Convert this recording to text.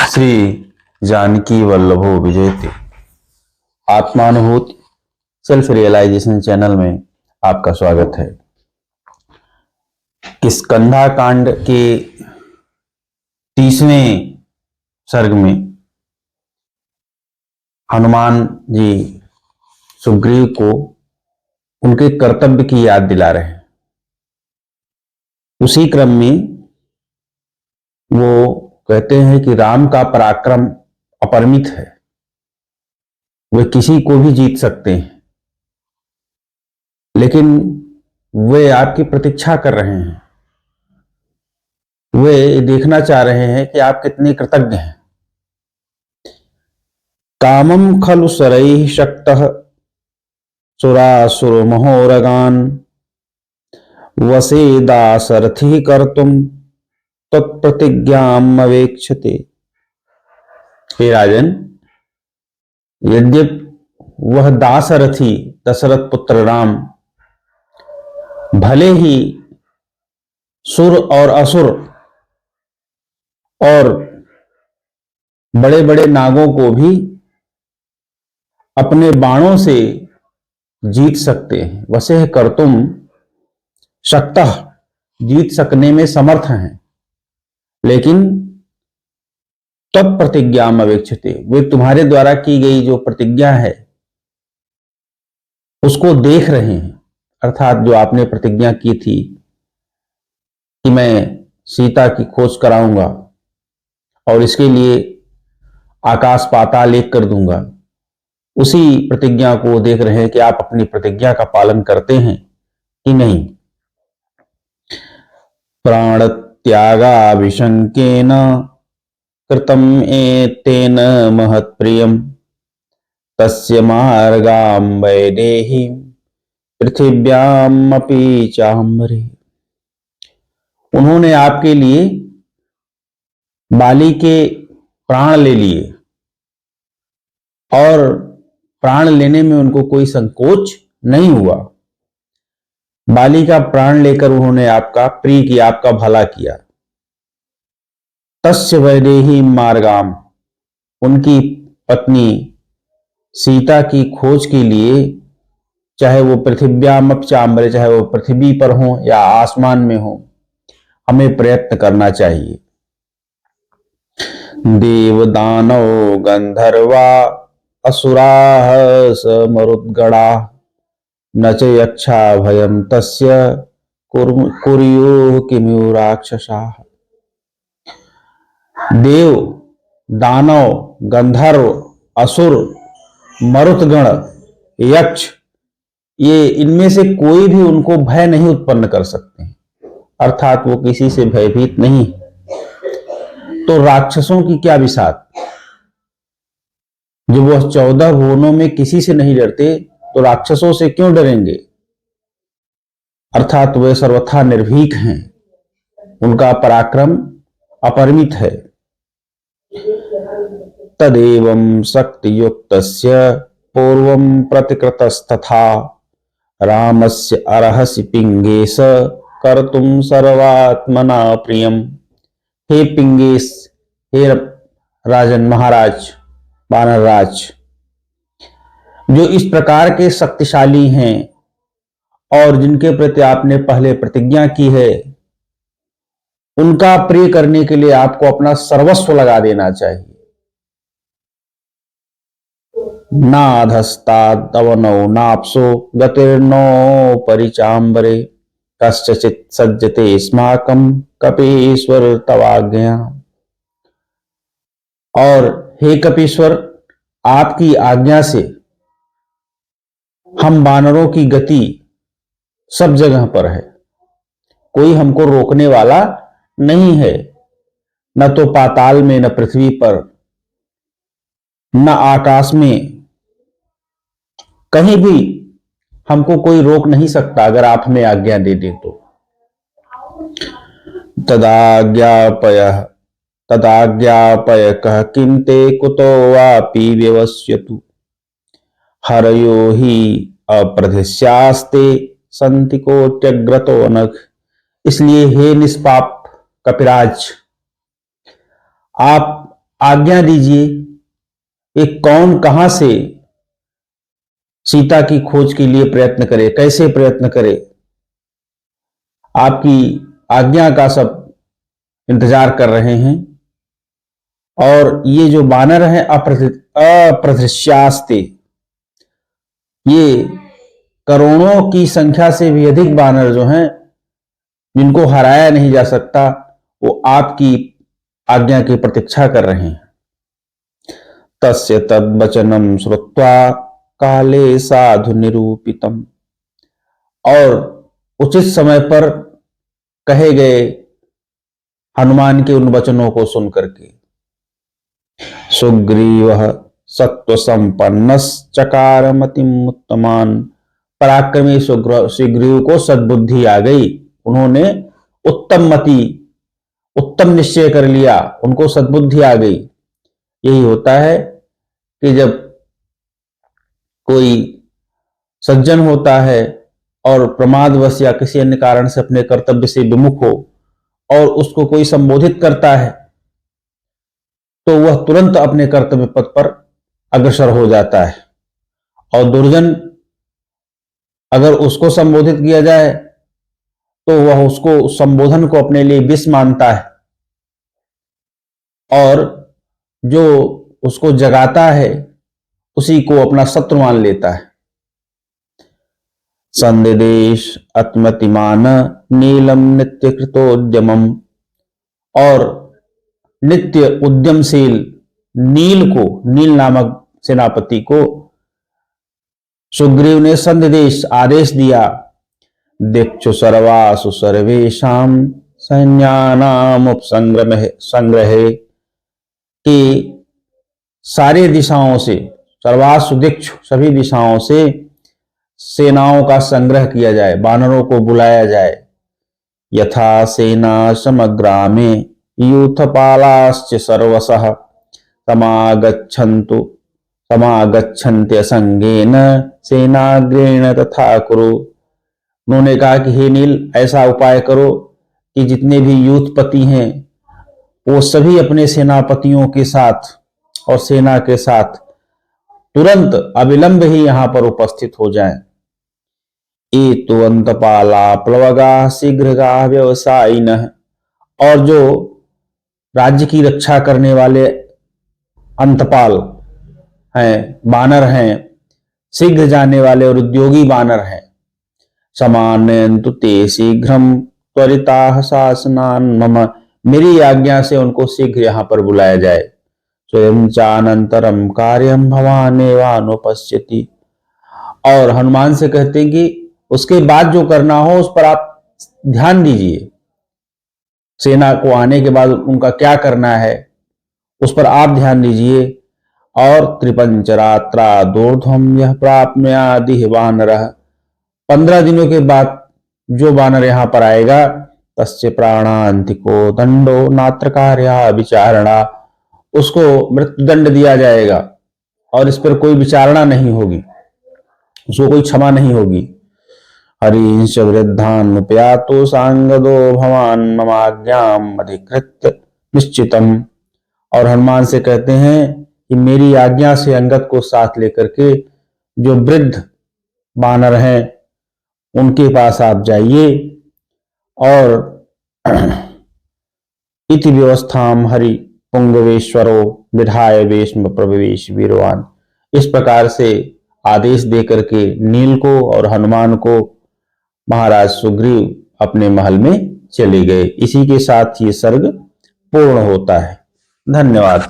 श्री जानकी वल्लभो विजयते आत्मानुभूति self realisation channel में आपका स्वागत है। किष्किंधा कांड के 30वें सर्ग में हनुमान जी सुग्रीव को उनके कर्तव्य की याद दिला रहे हैं। उसी क्रम में वो कहते हैं कि राम का पराक्रम अपरिमित है, वे किसी को भी जीत सकते हैं, लेकिन वे आपकी प्रतीक्षा कर रहे हैं। वे देखना चाह रहे हैं कि आप कितने कृतज्ञ हैं। कामं खलु सरैः शक्तः सुरासुर महोरगान् वसे दासरथिः कर्तुम् तत्प्रतिज्ञाम् अवेक्षते। हे राजन, यद्यपि वह दासरथी दशरथ पुत्र राम भले ही सुर और असुर और बड़े बड़े नागों को भी अपने बाणों से जीत सकते हैं, वसे कर्तुम शक्तः जीत सकने में समर्थ हैं, लेकिन तत्प्रतिज्ञाम् अवेक्षते, वे तुम्हारे द्वारा की गई जो प्रतिज्ञा है उसको देख रहे हैं। अर्थात जो आपने प्रतिज्ञा की थी कि मैं सीता की खोज कराऊंगा और इसके लिए आकाश पाताल एक कर दूंगा, उसी प्रतिज्ञा को देख रहे हैं कि आप अपनी प्रतिज्ञा का पालन करते हैं कि नहीं। प्राण त्यागाभिशंकेन कृतम् एतेन महत्प्रियम् तस्य मार्गाम् वैदेहीं पृथिव्याम् अपि चाम्बरे। उन्होंने आपके लिए बाली के प्राण ले लिए और प्राण लेने में उनको कोई संकोच नहीं हुआ। बाली का प्राण लेकर उन्होंने आपका प्रिय किया, आपका भला किया। तस्य वैदेही मार्गाम, उनकी पत्नी सीता की खोज के लिए, चाहे वो पृथिव्याम चाम्बरे, चाहे वो पृथ्वी पर हो या आसमान में हो, हमें प्रयत्न करना चाहिए। देव दानव गंधर्वा असुराः समरुद्गणा न च यक्षा भयं तस्य कुर्युः किमु राक्षसाः। देव, दानव, गंधर्व, असुर, मरुतगण, यक्ष, ये इनमें से कोई भी उनको भय नहीं उत्पन्न कर सकते हैं, अर्थात वो किसी से भयभीत नहीं। तो राक्षसों की क्या बिसात, जब वह 14 भुवनों में किसी से नहीं डरते तो राक्षसों से क्यों डरेंगे। अर्थात वे सर्वथा निर्भीक हैं, उनका पराक्रम अपरिमित है। तदेवं शक्तियुक्तस्य पूर्वं प्रतिकृतस्तथा रामस्य अर्हसि पिंगेश कर्तुं सर्वात्मना प्रियम। हे पिंगेश, हे राजन, महाराज, वानरराज, जो इस प्रकार के शक्तिशाली हैं और जिनके प्रति आपने पहले प्रतिज्ञा की है, उनका प्रिय करने के लिए आपको अपना सर्वस्व लगा देना चाहिए। नाधस्तादवनौ नाप्सो गतिर्नो परिचाम्बरे कश्चित् सज्जते अस्माकं कपीश्वर तवाज्ञया। और हे कपीश्वर, आपकी आज्ञा से हम वानरों की गति सब जगह पर है, कोई हमको रोकने वाला नहीं है, न तो पाताल में, न पृथ्वी पर, न आकाश में, कहीं भी हमको कोई रोक नहीं सकता अगर आप हमें आज्ञा दे दें तो। तदाज्ञापय कह किं ते कुतो वापि व्यवस्यतु हरयो हि अप्रधिस्यास्ते संति कोट्यग्रतो नख। इसलिए हे निष्पाप कपिराज, आप आज्ञा दीजिए, एक कौन कहां से सीता की खोज के लिए प्रयत्न करे, कैसे प्रयत्न करे। आपकी आज्ञा का सब इंतजार कर रहे हैं। और ये जो बानर हैं अप्रदृश्यास्ते, ये करोड़ों की संख्या से भी अधिक बानर जो हैं, जिनको हराया नहीं जा सकता, वो आपकी आज्ञा की प्रतीक्षा कर रहे हैं। तस्य तद्वचनम श्रुत्वा काले साधु निरूपितम, और उचित समय पर कहे गए हनुमान के उन वचनों को सुनकर के सुग्रीव सत्व संपन्न चकार मतिम उत्तमान, पराक्रमी सुग्रीव को सद्बुद्धि आ गई। उन्होंने उत्तम मति, उत्तम निश्चय कर लिया, उनको सद्बुद्धि आ गई। यही होता है कि जब कोई सज्जन होता है और प्रमादवश या किसी अन्य कारण से अपने कर्तव्य से विमुख हो और उसको कोई संबोधित करता है, तो वह तुरंत अपने कर्तव्य पथ पर अग्रसर हो जाता है। और दुर्जन, अगर उसको संबोधित किया जाए तो वह उसको, उस संबोधन को अपने लिए विष मानता है, और जो उसको जगाता है उसी को अपना शत्रु मान लेता है। संदेश आत्मतिमान नीलम नित्य कृतोद्यमम, और नित्य उद्यमशील नील को, नील नामक सेनापति को सुग्रीव ने संदेश आदेश दिया। दिक्षु सर्वासु सर्वेशाम सैन्यानाम उपसंग्रहे, कि सारे दिशाओं से, सर्वासु दिक्षु, सभी दिशाओं से सेनाओं का संग्रह किया जाए, वानरों को बुलाया जाए। यथा सेना समग्रामे यूथपालाश्च सर्वशः समागच्छन्त्य संगेन सेनाग्रेण तथा कुरु। उन्होंने कहा कि हे नील, ऐसा उपाय करो कि जितने भी यूथपति हैं वो सभी अपने सेनापतियों के साथ और सेना के साथ तुरंत अविलंब ही यहां पर उपस्थित हो जाएं। एतु अंतपाला प्लवगा शीघ्रगा व्यवसायिनः, और जो राज्य की रक्षा करने वाले अंतपाल हैं, बानर हैं, शीघ्र जाने वाले और उद्योगी बानर हैं। समानयन्तु ते शीघ्रम त्वरिताः शासनान् मम, मेरी आज्ञा से उनको शीघ्र यहां पर बुलाया जाए। स्वयं चानंतरम कार्यम भवानेवानुपश्यति, और हनुमान से कहते हैं कि उसके बाद जो करना हो उस पर आप ध्यान दीजिए। सेना को आने के बाद उनका क्या करना है उस पर आप ध्यान दीजिए। और त्रिपंचरात्रा दूर्ध्वम यह प्राप्नुयादिह वानरः, 15 दिनों के बाद जो वानर यहां पर आएगा, तस्य प्राणांतिको दंडो नात्र कार्या विचारणा, उसको मृत्युदंड दिया जाएगा और इस पर कोई विचारणा नहीं होगी, उसको कोई क्षमा नहीं होगी। हरीश वृद्धानुपयातो सांगदो भवान ममाज्ञाम अधिकृत्य निश्चितम, और हनुमान से कहते हैं कि मेरी आज्ञा से अंगद को साथ लेकर के जो वृद्ध बानर हैं उनके पास आप जाइए। और इति व्यवस्थाम हरि पुंगवेश्वरो विधाय वेश्म प्रवेश वीरवान, इस प्रकार से आदेश देकर के नील को और हनुमान को महाराज सुग्रीव अपने महल में चले गए। इसी के साथ ये सर्ग पूर्ण होता है। धन्यवाद।